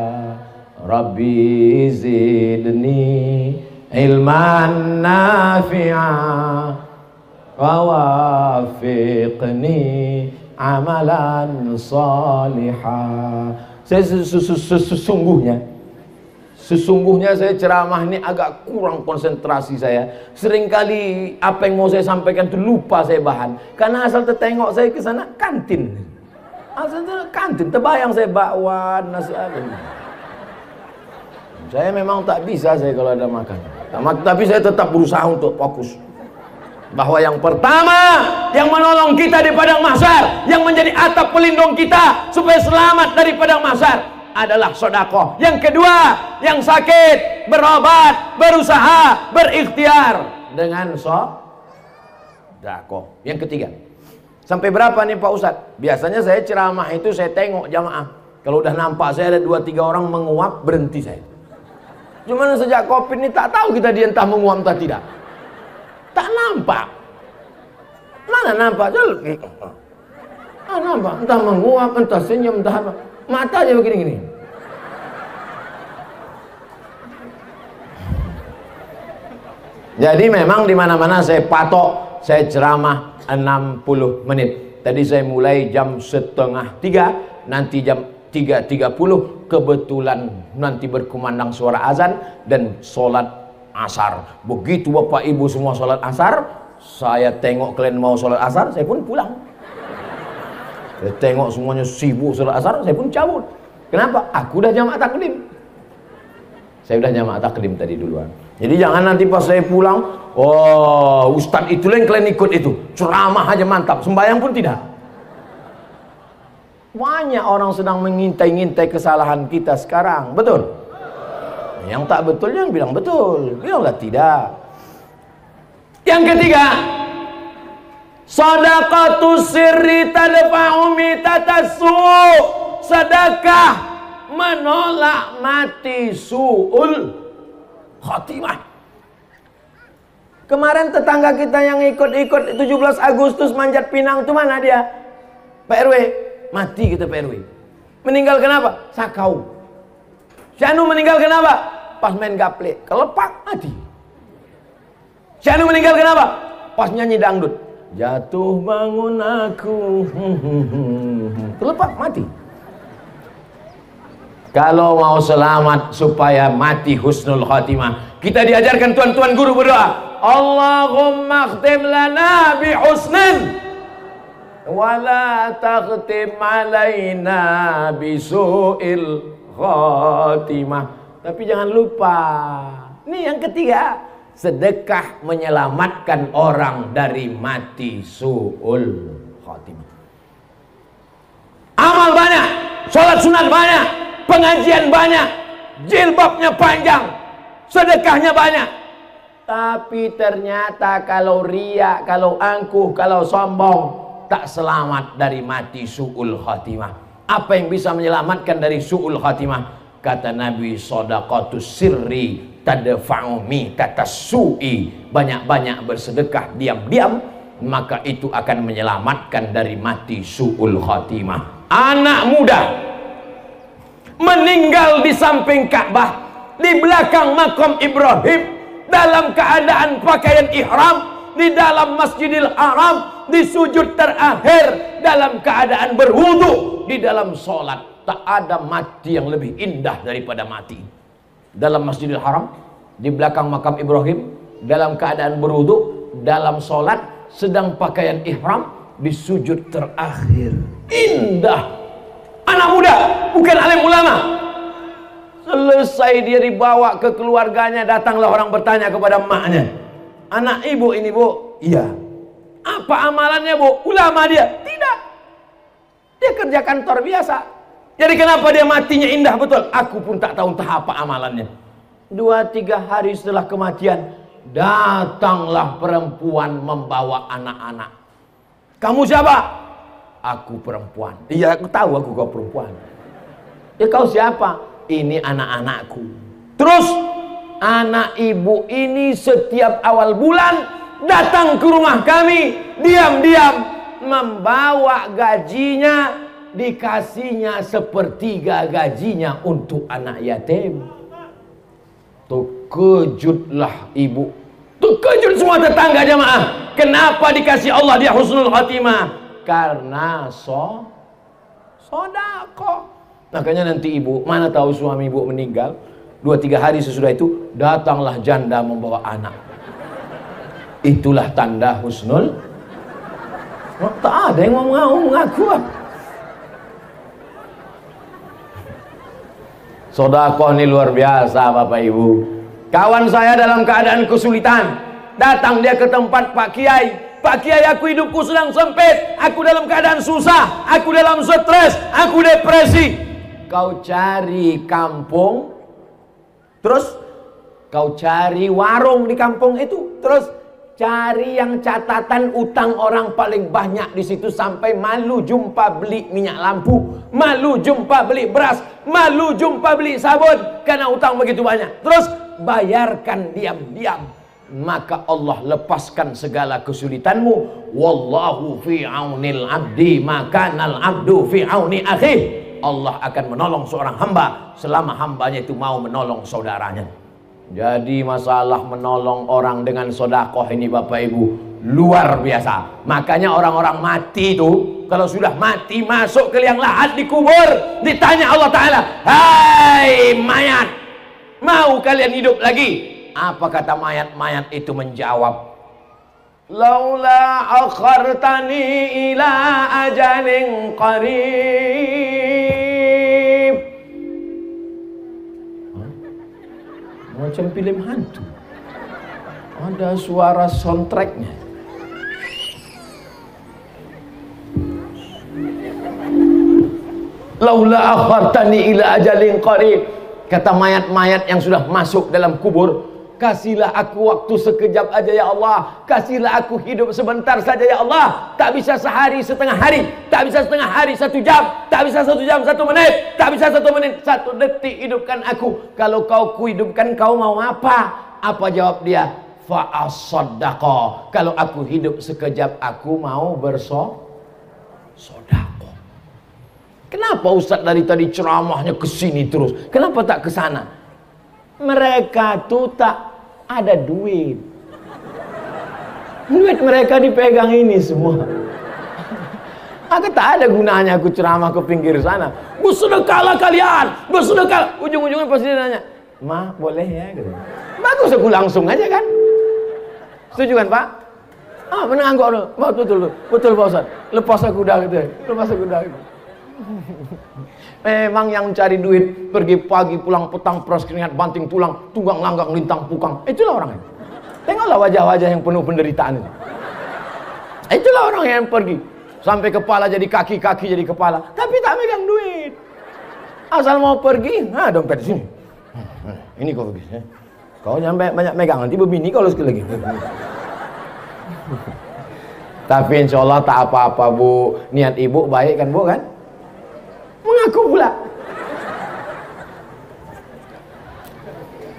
Rabbi zidni ilman nafi'a wa wafiqni amalan salihah. Sesungguhnya saya ceramah ini agak kurang konsentrasi saya. Seringkali apa yang mau saya sampaikan itu lupa saya bahan. Karena asal tertengok saya ke sana kantin. Asal kantin, terbayang saya bakwan, nasi apa. Saya memang tak bisa saya kalau ada makan. Tapi saya tetap berusaha untuk fokus. Bahwa yang pertama yang menolong kita di padang mahsyar, yang menjadi atap pelindung kita supaya selamat dari padang mahsyar adalah sedekah. Yang kedua, yang sakit berobat, berusaha, berikhtiar dengan sedekah. Yang ketiga, sampai berapa nih Pak Ustadz? Biasanya saya ceramah itu saya tengok jamaah. Kalau udah nampak saya ada 2-3 orang menguap, berhenti saya. Cuman sejak Covid ini tak tahu kita dia entah menguap entah tidak. Tak nampak. Mana nampak? Nampak, entah menguap, entah senyum, entah apa. Mata aja begini-gini. Jadi memang di mana-mana saya patok, saya ceramah 60 menit. Tadi saya mulai jam 2:30, nanti jam 3.30 kebetulan nanti berkumandang suara azan dan sholat asar. Begitu Bapak Ibu semua sholat asar, saya tengok kalian mau sholat asar, saya pun pulang. Saya tengok semuanya sibuk sholat asar, saya pun cabut. Kenapa? Aku udah jamaah taklim. Saya udah jamaah taklim tadi duluan. Jadi jangan nanti pas saya pulang, oh Ustadz itu yang kalian ikut itu, ceramah aja mantap, sembahyang pun tidak. Banyak orang sedang mengintai-ngintai kesalahan kita sekarang, betul? Yang tak betul yang bilang betul, bilanglah tidak. Yang ketiga, shadaqatu sirri tadfa'u mitatassu. Sedekah menolak mati su'ul khatimah. Kemarin tetangga kita yang ikut-ikut 17 Agustus Manjat Pinang itu mana dia? Pak RW. Mati kita Pak RW. Meninggal kenapa? Sakau. Syanu meninggal kenapa? Pas main gaple, kelepak mati. Syanu meninggal kenapa? Pas nyanyi dangdut. Jatuh bangun aku. Kelepak mati. Kalau mau selamat supaya mati husnul khatimah, kita diajarkan tuan-tuan guru berdoa. Allahumma khtim lana bi husnin wala takhtim alaina bisu'il khatimah. Tapi jangan lupa, ini yang ketiga, sedekah menyelamatkan orang dari mati su'ul khatimah. Amal banyak, sholat sunat banyak, pengajian banyak, jilbabnya panjang, sedekahnya banyak. Tapi ternyata kalau riya, kalau angkuh, kalau sombong, tak selamat dari mati su'ul khatimah. Apa yang bisa menyelamatkan dari su'ul khatimah? Kata Nabi, shadaqatus sirri tadfa'u mitatasu'i. Banyak-banyak bersedekah diam-diam, maka itu akan menyelamatkan dari mati su'ul khatimah. Anak muda meninggal di samping Ka'bah, di belakang makam Ibrahim, dalam keadaan pakaian ihram, di dalam Masjidil Haram, di sujud terakhir, dalam keadaan berwudu, di dalam sholat. Tak ada mati yang lebih indah daripada mati dalam Masjidil Haram, di belakang makam Ibrahim, dalam keadaan berwudu, dalam sholat, sedang pakaian ihram di sujud terakhir. Indah. Anak muda, bukan alim ulama. Selesai dia dibawa ke keluarganya, datanglah orang bertanya kepada emaknya, anak ibu ini bu? Iya. Apa amalannya bu? Ulama dia? Tidak. Dia kerja kantor biasa. Jadi kenapa dia matinya indah betul? Aku pun tak tahu entah apa amalannya. 2-3 hari setelah kematian, datanglah perempuan membawa anak-anak. Kamu siapa? Aku perempuan. Iya, aku tahu aku kau perempuan. Ya kau siapa? Ini anak-anakku. Terus anak ibu ini setiap awal bulan datang ke rumah kami, diam-diam membawa gajinya, dikasihnya sepertiga gajinya untuk anak yatim. Terkejutlah ibu, terkejut semua tetangga jamaah. Kenapa dikasih Allah dia husnul khatimah? Karena sodako. Makanya nanti ibu, mana tahu suami ibu meninggal, 2-3 hari sesudah itu datanglah janda membawa anak. Itulah tanda husnul. Tak ada yang mau mengaku. Sodakoh ini luar biasa Bapak Ibu. Kawan saya dalam keadaan kesulitan, datang dia ke tempat Pak Kiai. Pak Kiai, aku hidupku sedang sempit, aku dalam keadaan susah, aku dalam stres, aku depresi. Kau cari kampung, terus kau cari warung di kampung itu, terus cari yang catatan utang orang paling banyak di situ, sampai malu jumpa beli minyak lampu, malu jumpa beli beras, malu jumpa beli sabun karena utang begitu banyak. Terus bayarkan diam-diam, maka Allah lepaskan segala kesulitanmu. Wallahu fi aunil abdi makanal abdu fi auni akhi. Allah akan menolong seorang hamba selama hambanya itu mau menolong saudaranya. Jadi masalah menolong orang dengan sodakoh ini Bapak Ibu luar biasa. Makanya orang-orang mati itu, kalau sudah mati masuk ke liang lahat dikubur, ditanya Allah Ta'ala, hai mayat, mau kalian hidup lagi? Apa kata mayat-mayat itu menjawab, laula akhartani ila ajalin qarib. Macam film hantu, ada suara soundtracknya. Laula akhartani ila ajalin qarib. Kata mayat-mayat yang sudah masuk dalam kubur, kasihlah aku waktu sekejap aja ya Allah, kasihlah aku hidup sebentar saja ya Allah. Tak bisa sehari setengah hari, tak bisa setengah hari 1 jam, tak bisa 1 jam 1 menit, tak bisa 1 menit 1 detik, hidupkan aku. Kalau kau kuhidupkan, kau mau apa? Apa jawab dia? Fa'asaddaqa. Kalau aku hidup sekejap, aku mau bersodako. Kenapa Ustaz dari tadi ceramahnya ke sini terus? Kenapa tak ke sana? Mereka tuh tak ada duit. Duit mereka dipegang ini semua. Aku tak ada gunanya aku ceramah ke pinggir sana. Bersedekahlah kalian, bersedekah. Ujung-ujungnya pasti dia nanya, "Ma, boleh ya?" Gitu. Bagus aku langsung aja kan. Setuju kan Pak? Ah, benar enggak? Betul, betul Pak Ustaz. Lepas aku dah gitu. Lepas aku dah gitu. Memang yang cari duit, pergi pagi pulang petang, peras keringat banting tulang, tunggang langgang lintang pukang, itulah orangnya. Tengoklah wajah-wajah yang penuh penderitaan itu. Itulah orang yang pergi sampai kepala jadi kaki, kaki jadi kepala, tapi tak megang duit. Asal mau pergi, nah dompet di sini. Ini kau pergi. Kau nyampe banyak megang, nanti berbini kalau sekali lagi. Tapi insya Allah tak apa-apa Bu. Niat ibu baik kan Bu kan? Mengaku pula.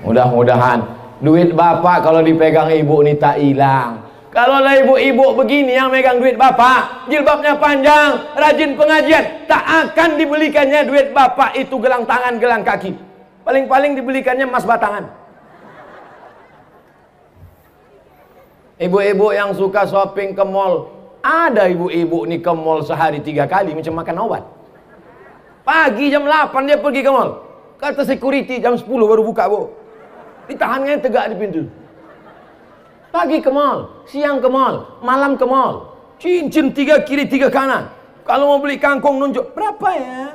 Mudah-mudahan duit bapak kalau dipegang ibu ini tak hilang. Kalau lah ibu-ibu begini yang megang duit bapak, jilbabnya panjang, rajin pengajian, tak akan dibelikannya duit bapak itu gelang tangan, gelang kaki. Paling-paling dibelikannya emas batangan. Ibu-ibu yang suka shopping ke mall, ada ibu-ibu nih ke mall sehari 3 kali macam makan obat. Pagi jam 8 dia pergi ke mall. Kata security jam 10 baru buka Bu. Ditahannya tegak di pintu. Pagi ke mall, siang ke mall, malam ke mall. Cincin 3 kiri 3 kanan. Kalau mau beli kangkung nunjuk, berapa ya?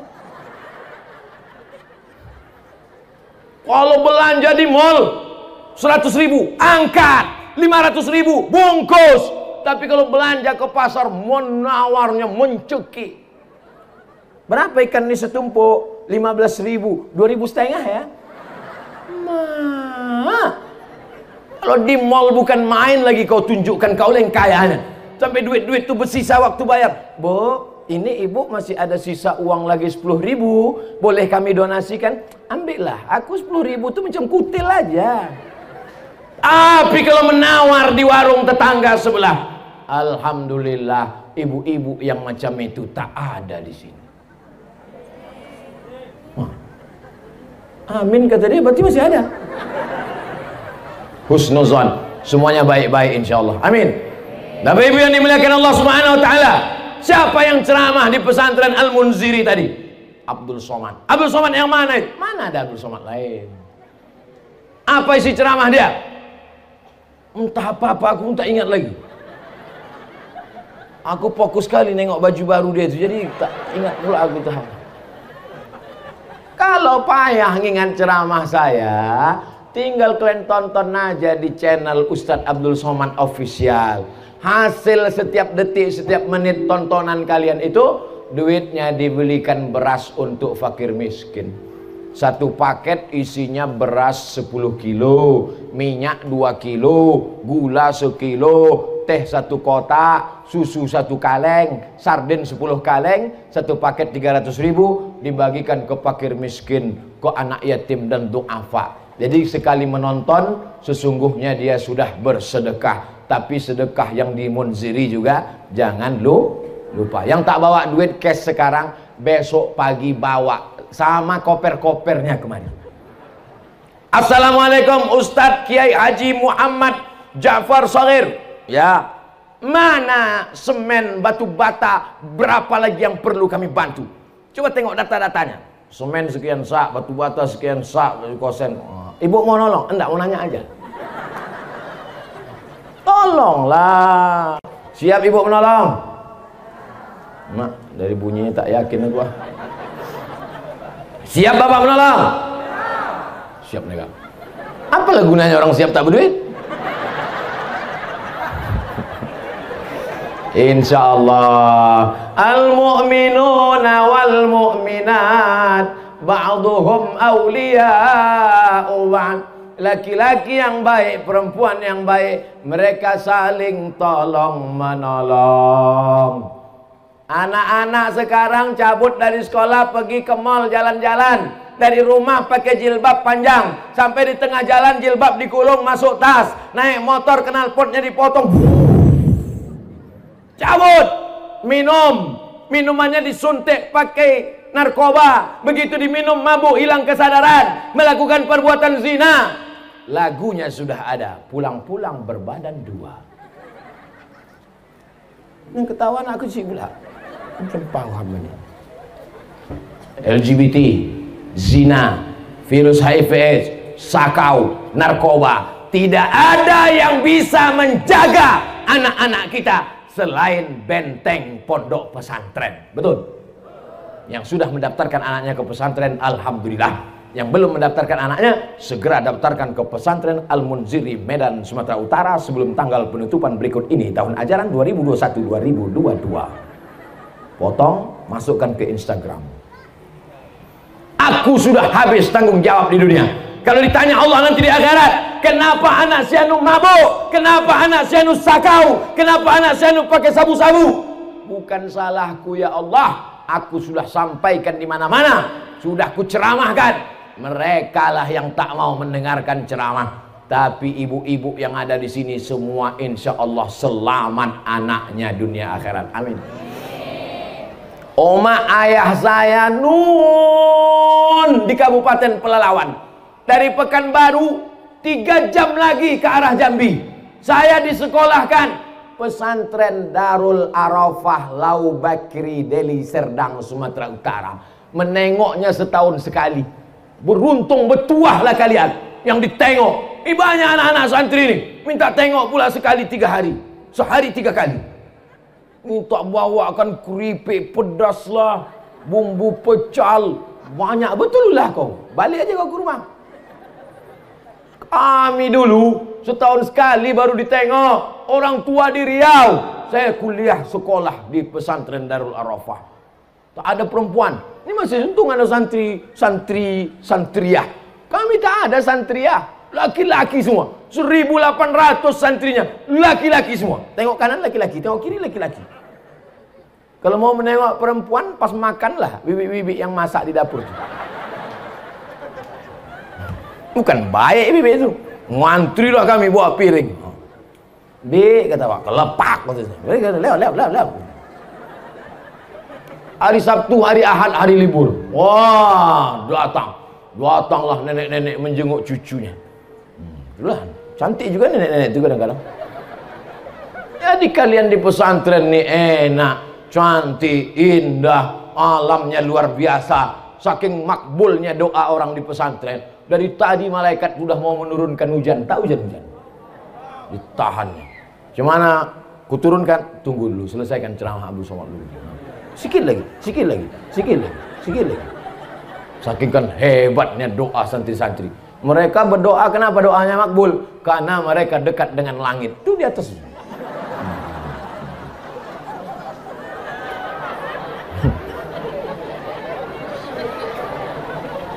Kalau belanja di mall 100.000, angkat 500.000, bungkus. Tapi kalau belanja ke pasar, menawarnya mencekik. Berapa ikan ini setumpuk? 15.000, 2.500 ya? Kalau di mall bukan main lagi kau tunjukkan kau yang kayanya. Sampai duit-duit itu bersisa waktu bayar. Bu, ini ibu masih ada sisa uang lagi 10.000. Boleh kami donasikan? Ambillah. Aku 10.000 itu macam kutil aja. Tapi kalau menawar di warung tetangga sebelah, alhamdulillah, ibu-ibu yang macam itu tak ada di sini. Wah. Amin kata dia, berarti masih ada. Husnuzan, semuanya baik-baik insyaallah. Amin. Bapak Ibu yang dimuliakan Allah Subhanahu wa taala, siapa yang ceramah di pesantren Al-Munziri tadi? Abdul Somad. Abdul Somad yang mana itu? Mana ada Abdul Somad lain? Apa isi ceramah dia? Entah apa-apa, aku pun tak ingat lagi. Aku fokus sekali nengok baju baru dia itu, jadi tak ingat pula aku tahu. Kalau payah ngingat ceramah saya, tinggal kalian tonton aja di channel Ustadz Abdul Somad Official. Hasil setiap detik, setiap menit tontonan kalian itu, duitnya dibelikan beras untuk fakir miskin. Satu paket isinya beras 10 kilo, minyak 2 kilo, gula 1 kilo, teh 1 kotak, susu 1 kaleng, sarden 10 kaleng, satu paket 300.000 dibagikan ke fakir miskin, ke anak yatim dan duafa. Jadi sekali menonton sesungguhnya dia sudah bersedekah. Tapi sedekah yang di Munziri juga jangan lupa. Yang tak bawa duit cash sekarang, besok pagi bawa sama koper-kopernya kemarin. Assalamualaikum Ustadz Kiai Haji Muhammad Ja'far Shagir. Ya, mana semen batu bata, berapa lagi yang perlu kami bantu? Coba tengok data-datanya. Semen sekian sak, batu bata sekian sak, kosen. Ibu mau nolong? Enggak, mau nanya aja. Tolonglah. Siap ibu menolong? Mak, dari bunyinya tak yakin aku. Siap bapak menolong? Siap nega. Apalah gunanya orang siap tak berduit? Insyaallah. Al-mu'minuna wal mu'minat ba'duhum awliya'u ba'd. Laki-laki yang baik, perempuan yang baik, mereka saling tolong menolong. Anak-anak sekarang cabut dari sekolah pergi ke mall jalan-jalan, dari rumah pakai jilbab panjang, sampai di tengah jalan jilbab dikulung masuk tas, naik motor knalpotnya dipotong, cabut, minumannya disuntik pakai narkoba, begitu diminum mabuk, hilang kesadaran, melakukan perbuatan zina. Lagunya sudah ada, pulang-pulang berbadan dua. Yang ketahuan aku sih pula macam paham ini. LGBT, zina, virus HIV/AIDS, sakau, narkoba, tidak ada yang bisa menjaga anak-anak kita selain benteng pondok pesantren. Betul? Yang sudah mendaftarkan anaknya ke pesantren, alhamdulillah. Yang belum mendaftarkan anaknya, segera daftarkan ke pesantren Al-Munziri Medan, Sumatera Utara sebelum tanggal penutupan berikut ini, tahun ajaran 2021-2022. Potong, masukkan ke Instagram. Aku sudah habis tanggung jawab di dunia. Kalau ditanya Allah nanti di akhirat, kenapa anak si anu mabuk? Kenapa anak si anu sakau? Kenapa anak si anu pakai sabu-sabu? Bukan salahku ya Allah. Aku sudah sampaikan di mana-mana, sudah kuceramahkan. Mereka lah yang tak mau mendengarkan ceramah. Tapi ibu-ibu yang ada di sini semua insya Allah selamat anaknya dunia akhirat. Amin. Oma ayah saya nun di Kabupaten Pelalawan. Dari Pekanbaru 3 jam lagi ke arah Jambi. Saya disekolahkan pesantren Darul Arafah Lau Bakri Deli Serdang, Sumatera Utara. Menengoknya setahun sekali. Beruntung betuahlah kalian. yang ditengok. Ini banyak anak-anak santri nih minta tengok pula sekali 3 hari, sehari 3 kali. Minta bawakan keripik pedas lah, bumbu pecal, banyak betul lah kau. Balik aja kau ke rumah. Kami dulu setahun sekali baru ditengok. Orang tua di Riau, saya kuliah sekolah di pesantren Darul Arafah. Tak ada perempuan. Ini masih untung ada santriah. Kami tak ada santriah. Laki-laki semua. 1.800 santrinya. Laki-laki semua. Tengok kanan laki-laki, tengok kiri laki-laki. Kalau mau menengok perempuan, pas makanlah bibik-bibik yang masak di dapur itu. Bukan baik bibik itu. Ngantri lah kami bawa piring. Bik, kata Pak, kelepak. Lewat. Hari Sabtu, hari Ahad, hari libur. Wah, datanglah nenek-nenek menjenguk cucunya. Itulah, cantik juga nenek-nenek itu kadang-kadang. Jadi kalian di pesantren nih enak, cantik, indah, alamnya luar biasa. Saking makbulnya doa orang di pesantren. Dari tadi malaikat sudah mau menurunkan hujan. Tak hujan-hujan. Ditahannya. Gimana? Kuturunkan? Tunggu dulu, selesaikan ceramah Abu Somad dulu. Sikit lagi. Saking kan hebatnya doa santri-santri. Mereka berdoa, kenapa doanya makbul? Karena mereka dekat dengan langit. Itu di atas.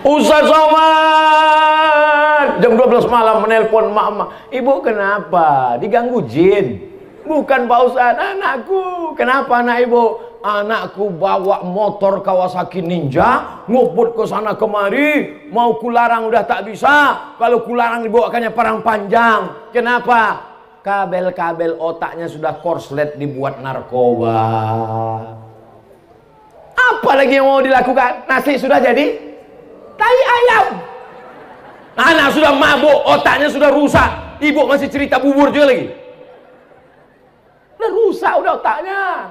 Ustaz Somad jam 12 malam menelpon mak-mak. Ibu kenapa? Diganggu jin. Bukan Pak Ustaz, anakku. Kenapa anak ibu? Anakku bawa motor Kawasaki Ninja, nguput ke sana kemari, mau kularang udah tak bisa. Kalau kularang dibawakannya parang panjang. Kenapa? Kabel-kabel otaknya sudah korslet dibuat narkoba. Apa lagi yang mau dilakukan? Nasi sudah jadi tai ayam. Anak sudah mabuk, otaknya sudah rusak. Ibu masih cerita bubur juga lagi. Udah rusak udah otaknya.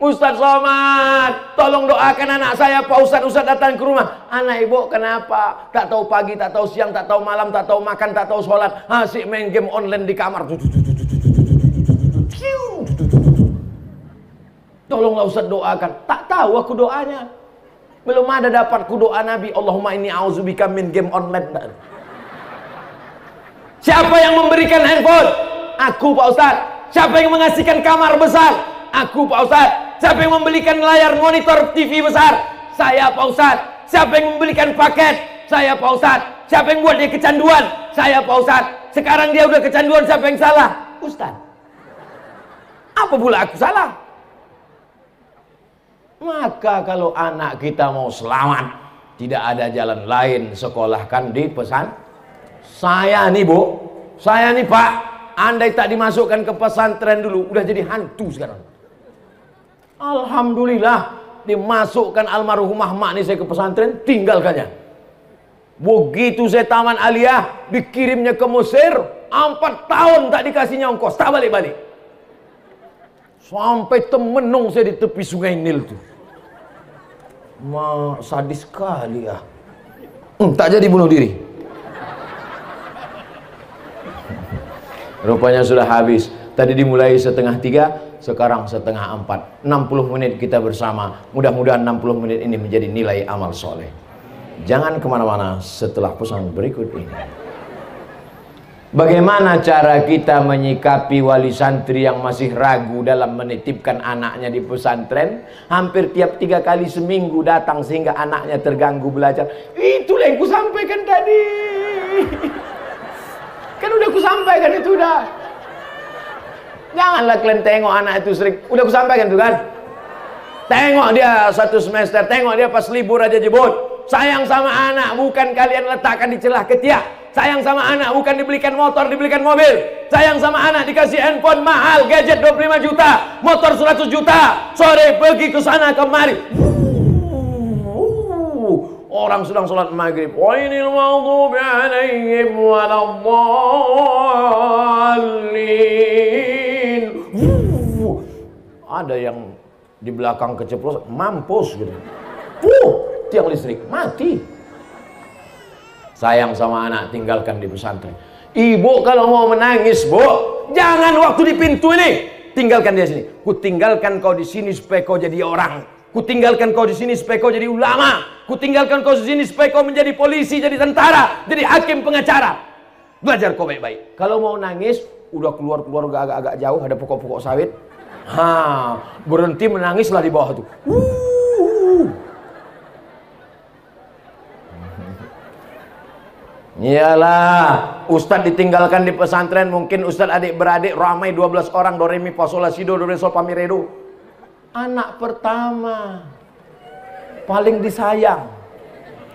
Ustaz Somad, tolong doakan anak saya, Pak Ustaz. Ustaz datang ke rumah. Anak ibu kenapa? Tak tahu pagi, tak tahu siang, tak tahu malam, tak tahu makan, tak tahu sholat. Asik main game online di kamar. Tolonglah Ustaz doakan. Tak tahu aku doanya. Belum ada dapatku doa Nabi. Allahumma inni a'udzubika min game online. Siapa yang memberikan handphone? Aku Pak Ustaz. Siapa yang mengasihkan kamar besar? Aku Pak Ustaz. Siapa yang membelikan layar monitor TV besar? Saya Pak Ustaz. Siapa yang membelikan paket? Saya Pak Ustaz. Siapa yang buat dia kecanduan? Saya Pak Ustaz. Sekarang dia udah kecanduan, siapa yang salah? Ustaz. Apa pula aku salah? Maka kalau anak kita mau selamat, tidak ada jalan lain, sekolahkan di pesan. Saya nih Bu, saya nih Pak, andai tak dimasukkan ke pesantren dulu, udah jadi hantu sekarang. Alhamdulillah, dimasukkan almarhumah mak nih saya ke pesantren, tinggalkannya. Begitu saya taman aliyah, dikirimnya ke Mesir, 4 tahun tak dikasihnya ongkos, tak balik-balik. Sampai temenung saya di tepi sungai Nil tuh. Sadis sekali ya. Tak jadi bunuh diri. Rupanya sudah habis. Tadi dimulai 2:30, sekarang 3:30. 60 menit kita bersama. Mudah-mudahan 60 menit ini menjadi nilai amal soleh. Jangan kemana-mana setelah pesan berikut ini. Bagaimana cara kita menyikapi wali santri yang masih ragu dalam menitipkan anaknya di pesantren? Hampir tiap 3 kali seminggu datang sehingga anaknya terganggu belajar. Itulah yang kusampaikan tadi. Kan udah kusampaikan itu udah. Janganlah kalian tengok anak itu sering. Udah kusampaikan itu kan. Tengok dia 1 semester, tengok dia pas libur aja jebut. Sayang sama anak bukan kalian letakkan di celah ketiak. Sayang sama anak bukan dibelikan motor, dibelikan mobil. Sayang sama anak dikasih handphone mahal, gadget 25 juta, motor 100 juta. Sore pergi ke sana kemari. Orang sedang sholat maghrib. Wainil maghdubi alaihim waladdallin. Ada yang di belakang keceplosan, mampus gitu. Tiang listrik mati. sayang sama anak, tinggalkan di pesantren. Ibu kalau mau menangis, Bu, jangan waktu di pintu ini. Tinggalkan dia sini. Ku tinggalkan kau di sini supaya kau jadi orang. Ku tinggalkan kau di sini supaya kau jadi ulama. Ku tinggalkan kau di sini supaya kau menjadi polisi, jadi tentara, jadi hakim, pengacara. Belajar kau baik-baik. Kalau mau nangis, udah keluar agak-agak jauh, ada pokok-pokok sawit. Berhenti menangislah di bawah itu. Iyalah, Ustadz ditinggalkan di pesantren, mungkin Ustadz adik-beradik ramai 12 orang, do re mi fa sol la si do re sol fa mi re do. Anak pertama, paling disayang.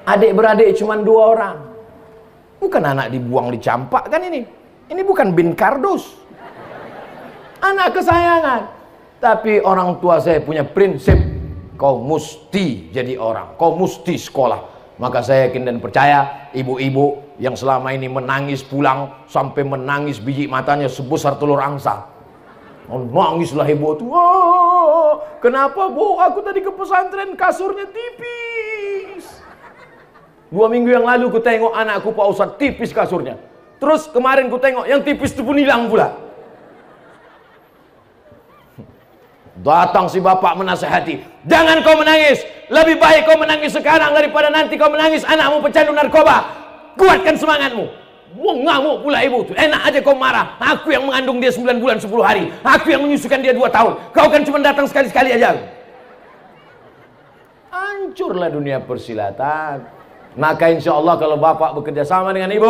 Adik-beradik cuma 2 orang. Bukan anak dibuang dicampak kan ini. Ini bukan bin kardus. Anak kesayangan. Tapi orang tua saya punya prinsip, kau mesti jadi orang, kau mesti sekolah. Maka saya yakin dan percaya ibu-ibu yang selama ini menangis pulang sampai menangis biji matanya sebesar telur angsa. Nangislah ibu tuh. Kenapa Bu? Aku tadi ke pesantren kasurnya tipis. 2 minggu yang lalu ku tengok anakku Pak Ustadz tipis kasurnya. Terus kemarin ku tengok yang tipis itu pun hilang pula. Datang si bapak menasehati, jangan kau menangis, lebih baik kau menangis sekarang daripada nanti kau menangis anakmu pecandu narkoba. Kuatkan semangatmu. Ngamuk pula ibu tuh. Enak aja kau marah. Aku yang mengandung dia 9 bulan 10 hari, aku yang menyusukan dia 2 tahun. Kau kan cuma datang sekali-sekali aja. Hancurlah dunia persilatan. Maka insya Allah kalau bapak bekerja sama dengan ibu,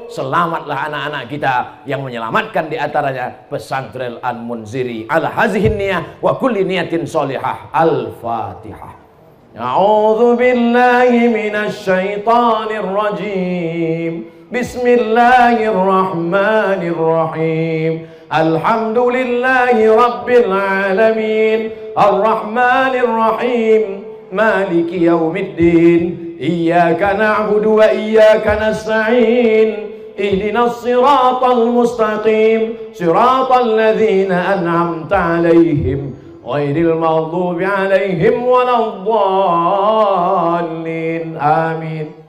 selamatlah anak-anak kita yang menyelamatkan di antaranya pesantren Al-Munziri ala hazihin niyah wa kulli niyatin sholihah. Al-Fatihah. A'udzu billahi minasy syaithanir rajim. Bismillahirrahmanirrahim. Alhamdulillahi rabbil alamin. Ar-Rahmanir Rahim. Maliki yaumiddin. Iyyaka na'budu wa iyyaka nasta'in. Ihdinas siratal mustaqim. Siratal ladzina an'amta 'alaihim ghairil maghdubi 'alaihim waladdallin. Amin.